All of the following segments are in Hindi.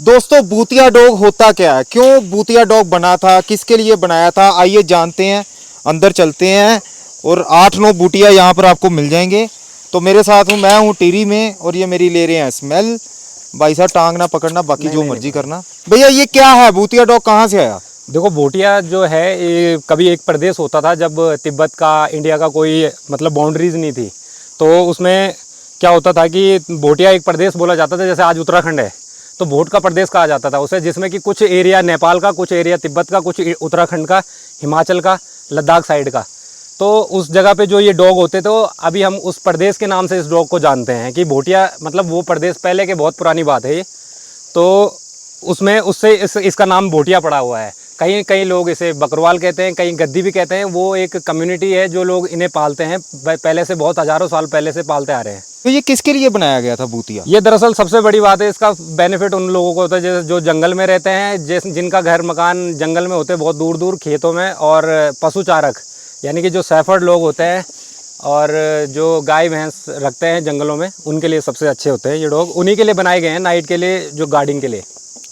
दोस्तों भूतिया डॉग होता क्या है, क्यों भूतिया डॉग बना था, किसके लिए बनाया था, आइए जानते हैं। अंदर चलते हैं और 8-9 बूटिया यहाँ पर आपको मिल जाएंगे। तो मेरे साथ हूँ, मैं हूँ टिरी में और ये मेरी ले रहे हैं स्मेल। भाई साहब टांग ना पकड़ना, बाकी जो मर्जी करना। भैया ये क्या है, भूतिया डॉग कहाँ से आया? देखो भूटिया जो है ये कभी एक प्रदेश होता था जब तिब्बत का इंडिया का कोई मतलब बाउंड्रीज नहीं थी। तो उसमें क्या होता था कि भूटिया एक प्रदेश बोला जाता था, जैसे आज उत्तराखंड है तो भूट का प्रदेश कहा जाता था उसे, जिसमें कि कुछ एरिया नेपाल का, कुछ एरिया तिब्बत का, कुछ उत्तराखंड का, हिमाचल का, लद्दाख साइड का। तो उस जगह पे जो ये डॉग होते तो अभी हम उस प्रदेश के नाम से इस डॉग को जानते हैं कि भूटिया मतलब वो प्रदेश पहले के, बहुत पुरानी बात है ये। तो उसमें उससे इसका नाम भूटिया पड़ा हुआ है। कई कई लोग इसे बकरवाल कहते हैं, कहीं गद्दी भी कहते हैं। वो एक कम्युनिटी है जो लोग इन्हें पालते हैं, पहले से, बहुत हज़ारों साल पहले से पालते आ रहे हैं। तो ये किसके लिए बनाया गया था भूतिया? ये दरअसल सबसे बड़ी बात है, इसका बेनिफिट उन लोगों को होता है जैसे जो जंगल में रहते हैं, जिनका घर मकान जंगल में होते हैं, बहुत दूर दूर खेतों में, और पशु चारक यानी कि जो सैफर्ड लोग होते हैं और जो गाय भैंस रखते हैं जंगलों में, उनके लिए सबसे अच्छे होते हैं ये डॉग। उन्हीं के लिए बनाए गए हैं, नाइट के लिए, जो गार्डिंग के लिए।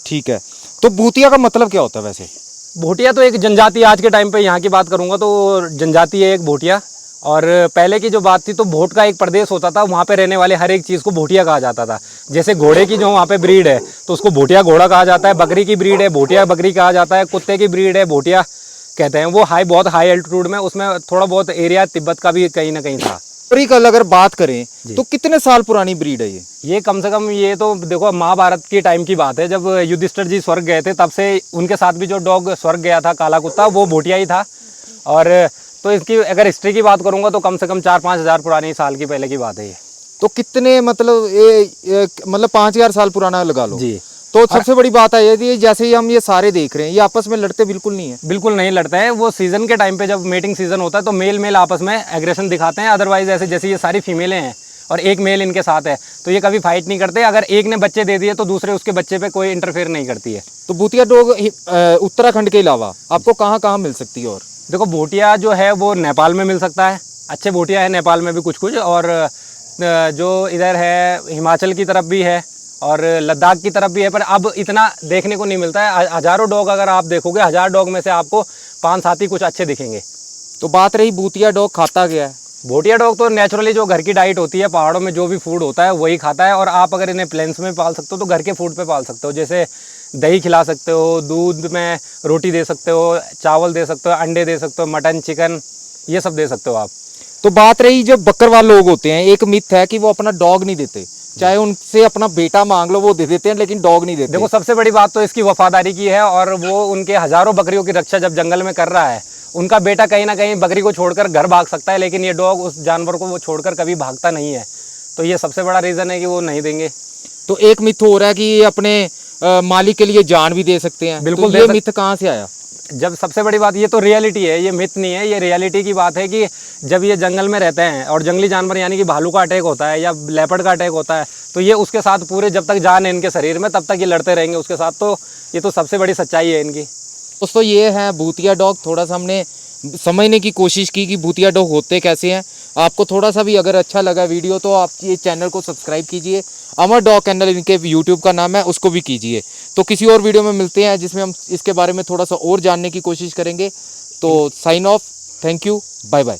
ठीक है, तो भूतिया का मतलब क्या होता है वैसे? भूटिया तो एक जनजाति, आज के टाइम पे यहाँ की बात करूँगा तो जनजाति है एक भूटिया। और पहले की जो बात थी तो भोट का एक प्रदेश होता था, वहाँ पे रहने वाले हर एक चीज़ को भूटिया कहा जाता था। जैसे घोड़े की जो वहाँ पे ब्रीड है तो उसको भूटिया घोड़ा कहा जाता है, बकरी की ब्रीड है भूटिया बकरी कहा जाता है, कुत्ते की ब्रीड है भूटिया कहते हैं। वो बहुत हाई एल्टीट्यूड में, उसमें थोड़ा बहुत एरिया तिब्बत का भी कहीं ना कहीं था। कल अगर बात करें तो कितने साल पुरानी ब्रीड है ये कम से कम, ये तो देखो महाभारत की टाइम की बात है, जब युधिष्ठिर जी स्वर्ग गए थे तब से उनके साथ भी जो डॉग स्वर्ग गया था, काला कुत्ता, वो भूटिया ही था। और तो इसकी अगर हिस्ट्री की बात करूंगा तो कम से कम 4-5 हज़ार पुरानी साल की पहले की बात है ये। तो कितने मतलब मतलब 5,000 साल पुराना लगा लो जी। तो सबसे बड़ी बात है ये, जैसे ही हम ये सारे देख रहे हैं, ये आपस में लड़ते बिल्कुल नहीं है। बिल्कुल नहीं लड़ते हैं। वो सीजन के टाइम पे जब मेटिंग सीजन होता है तो मेल मेल आपस में एग्रेशन दिखाते हैं, अदरवाइज ऐसे जैसे ये सारी फीमेलें हैं और एक मेल इनके साथ है तो ये कभी फाइट नहीं करते। अगर एक ने बच्चे दे दिए तो दूसरे उसके बच्चे पे कोई इंटरफेयर नहीं करती है। तो भूतिया डॉग उत्तराखंड के अलावा आपको कहाँ कहाँ मिल सकती है? और देखो भूटिया जो है वो नेपाल में मिल सकता है, अच्छे भूटिया है नेपाल में भी कुछ कुछ, और जो इधर है हिमाचल की तरफ भी है और लद्दाख की तरफ भी है, पर अब इतना देखने को नहीं मिलता है। हज़ारों डॉग अगर आप देखोगे, 1000 डॉग में से आपको 5-7 ही कुछ अच्छे दिखेंगे। तो बात रही भूतिया डॉग खाता गया है। भूटिया डॉग तो नेचुरली जो घर की डाइट होती है, पहाड़ों में जो भी फूड होता है वही खाता है। और आप अगर इन्हें प्लेन्स में पाल सकते हो तो घर के फूड पे पाल सकते हो, जैसे दही खिला सकते हो, दूध में रोटी दे सकते हो, चावल दे सकते हो, अंडे दे सकते हो, मटन चिकन ये सब दे सकते हो आप। तो बात रही जो बकरवाल लोग होते हैं, एक मिथ है कि वो अपना डॉग नहीं देते, चाहे उनसे अपना बेटा मांग लो वो दे देते हैं, लेकिन डॉग नहीं देते। देखो सबसे बड़ी बात तो इसकी वफादारी की है, और वो उनके हज़ारों बकरियों की रक्षा जब जंगल में कर रहा है, उनका बेटा कहीं ना कहीं बकरी को छोड़कर घर भाग सकता है, लेकिन ये डॉग उस जानवर को वो छोड़कर कभी भागता नहीं है। तो ये सबसे बड़ा रीज़न है कि वो नहीं देंगे। तो एक मिथ हो रहा है कि ये अपने मालिक के लिए जान भी दे सकते हैं। बिल्कुल। तो ये मिथ कहाँ से आया? जब सबसे बड़ी बात, ये तो रियलिटी है, ये मिथ नहीं है, ये रियलिटी की बात है कि जब ये जंगल में रहते हैं और जंगली जानवर यानी कि भालू का अटैक होता है या लेपर्ड का अटैक होता है तो ये उसके साथ पूरे, जब तक जान है इनके शरीर में तब तक ये लड़ते रहेंगे उसके साथ। तो ये तो सबसे बड़ी सच्चाई है इनकी। दोस्तों ये है भूतिया डॉग। थोड़ा सा हमने समझने की कोशिश की कि भूतिया डॉग होते कैसे हैं। आपको थोड़ा सा भी अगर अच्छा लगा वीडियो तो आप ये चैनल को सब्सक्राइब कीजिए। अमर डॉग कैनल इनके यूट्यूब का नाम है, उसको भी कीजिए। तो किसी और वीडियो में मिलते हैं जिसमें हम इसके बारे में थोड़ा सा और जानने की कोशिश करेंगे। तो sign off, thank you, bye bye.